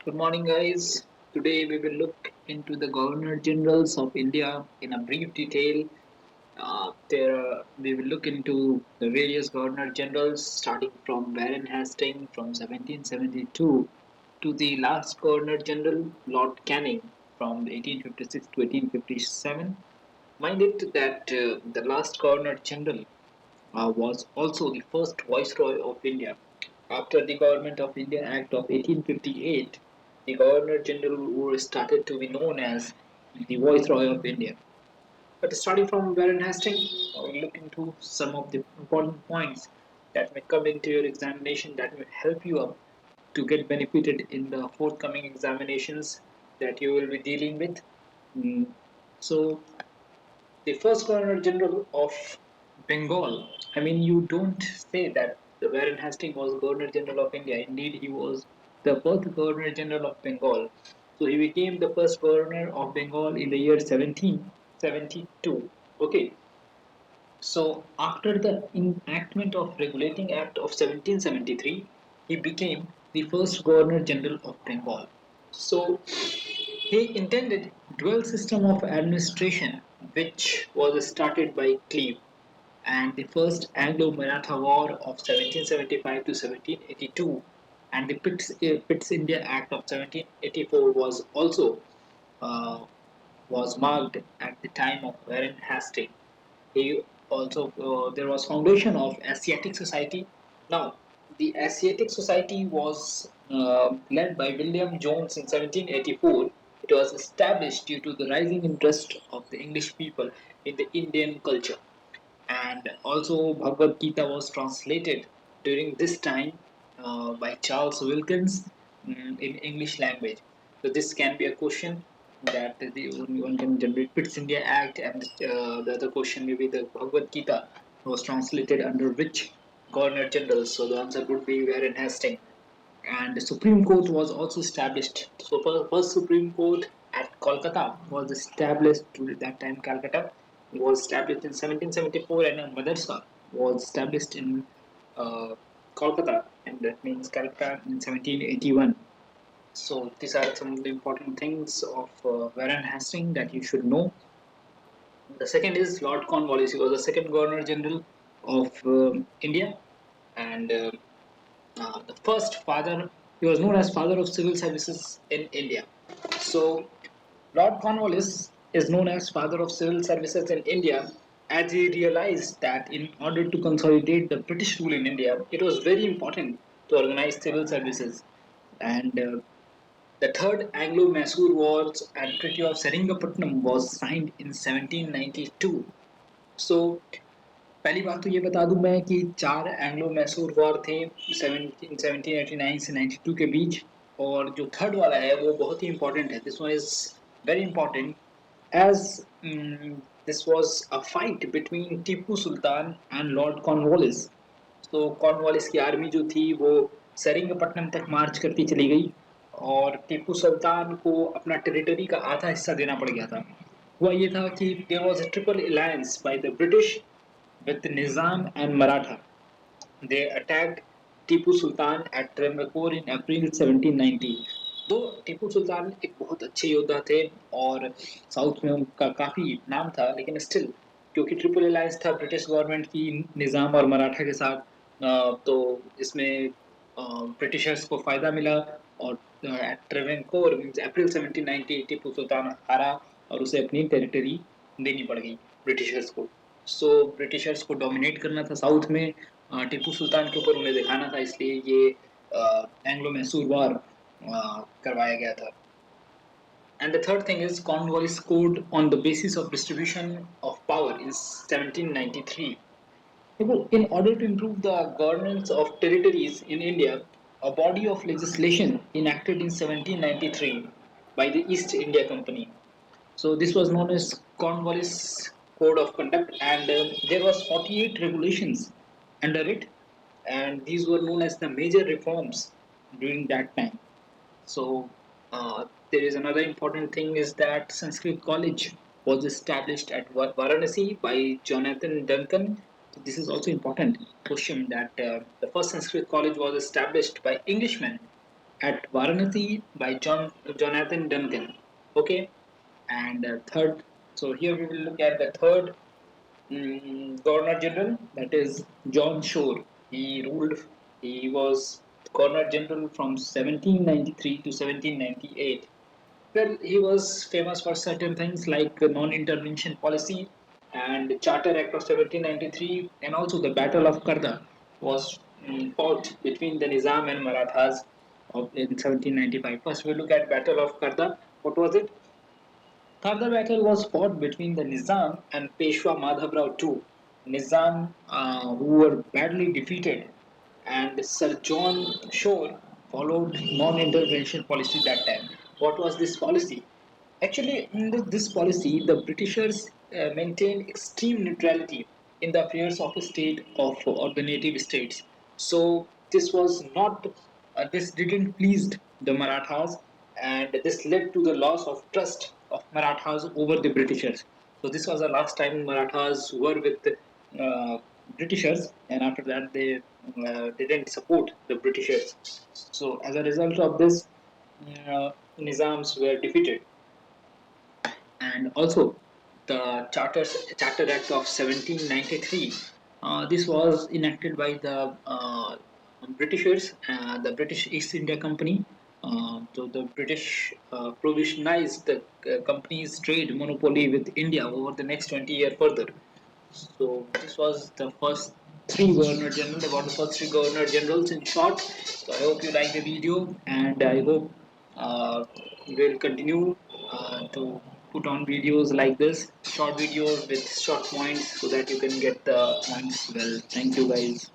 Good morning, guys. Today we will look into the Governor Generals of India in a brief detail. We will look into the various Governor Generals, starting from Warren Hastings from 1772 to the last Governor General, Lord Canning, from 1856 to 1857. Mind it that the last Governor General was also the first Viceroy of India. After the Government of India Act of 1858, the Governor General were started to be known as the Viceroy of India. But starting from Warren Hastings, we'll look into some of the important points that may come into your examination that will help you up to get benefited in the forthcoming examinations that you will be dealing with. Mm, So, the first Governor General of Bengal. I mean, you don't say that the Warren Hastings was Governor General of India. Indeed, he was the first Governor General of Bengal. So he became the first Governor of Bengal in the year 1772. Okay. So after the enactment of Regulating Act of 1773, he became the first Governor General of Bengal. So he intended dual system of administration, which was started by Cleve, and the first Anglo-Maratha War of 1775 to 1782, and the Pitt's India Act of 1784 was also uh, was marked at the time of Warren Hastings. He also there was foundation of Asiatic Society. Now, the Asiatic Society was led by William Jones in 1784. It was established due to the rising interest of the English people in the Indian culture, and also Bhagavad Gita was translated during this time by Charles Wilkins in English language. So this can be a question that the one can generate Pitt's India Act, and the other question may be the Bhagavad Gita was translated under which Governor General. So the answer would be Warren Hastings. And the Supreme Court was also established. So first Supreme Court at Kolkata was established to that time. Calcutta was established in 1774, and a madrasa was established in uh, Kolkata, and that means Calcutta in 1781. So these are some of the important things of Warren Hastings that you should know. The second is Lord Cornwallis. He was the second Governor General of India, and the first father. He was known as father of civil services in India. So Lord Cornwallis is known as father of civil services in India, as he realized that in order to consolidate the British rule in India, it was very important to organize civil services. And the Third Anglo-Mysore Wars and Treaty of Seringamapatnam was signed in 1792. So पहली बात तो ये बता दूं मैं कि चार Anglo Mysore war थे 1789 से 92 के बीच, और जो थर्ड वाला है वो बहुत ही इंपॉर्टेंट है. This one is very important as this was a fight between Tipu sultan and Lord Cornwallis. तो कॉर्नवालिस की आर्मी जो थी वो सेरिंगपट्टनम तक मार्च करती चली गई, और टीपू सुल्तान को अपना टेरिटरी का आधा हिस्सा देना पड़ गया था. हुआ ये था कि there was a triple alliance by the British with Nizam and Maratha. They attacked Tipu Sultan at Travancore in April 1790. दो टीपू सुल्तान एक बहुत अच्छे योद्धा थे, और साउथ में उनका काफी नाम था, लेकिन स्टिल क्योंकि ट्रिपल अलायंस था ब्रिटिश गवर्नमेंट की निजाम और मराठा के साथ, तो इसमें ब्रिटिशर्स को फायदा मिला, और एट ट्रेवेंकोर मींस अप्रैल 1790 टीपू सुल्तान हारा और उसे अपनी टेरिटरी देनी पड़ गई ब्रिटिशर्स को. सो ब्रिटिशर्स को डोमिनेट करना था साउथ में, टीपू सुल्तान के ऊपर उन्हें दिखाना था, इसलिए ये एंग्लो मैसूर वॉर करवाया गया था. And the third thing is Cornwallis Code on the basis of distribution of power in 1793. In order to improve the governance of territories in India, a body of legislation enacted in 1793 by the East India Company. So this was known as Cornwallis Code of Conduct, and there was 48 regulations under it, and these were known as the major reforms during that time. So there is another important thing is that Sanskrit College was established at Varanasi by Jonathan Duncan. So this is also important question that the first Sanskrit college was established by Englishmen at Varanasi by Jonathan Duncan. Okay, and third. So here we will look at the third Governor General, that is John Shore. He ruled. He was Governor General from 1793 to 1798. Well, he was famous for certain things like non-intervention policy and Charter Act of 1793, and also the Battle of Karda was fought between the Nizam and Marathas in 1795. First, we look at Battle of Karda. What was it? Karda battle was fought between the Nizam and Peshwa Madhavrao II. Nizam, who were badly defeated, and Sir John Shore followed non-intervention policy that time. What was this policy? Actually, in this policy, the Britishers maintained extreme neutrality in the affairs of a state of or the native states. So this was not this didn't pleased the Marathas, and this led to the loss of trust of Marathas over the Britishers. So this was the last time Marathas were with the Britishers, and after that they didn't support the Britishers. So as a result of this, Nizams were defeated, and also the Charter Act of 1793. This was enacted by the Britishers, the British East India Company. So the British provisionized the company's trade monopoly with India over the next 20 years further. So this was the first three governor general about the first three governor generals in short. So I hope you like the video, and I hope we'll continue to put on videos like this, short videos with short points, so that you can get the points well. Thank you, guys.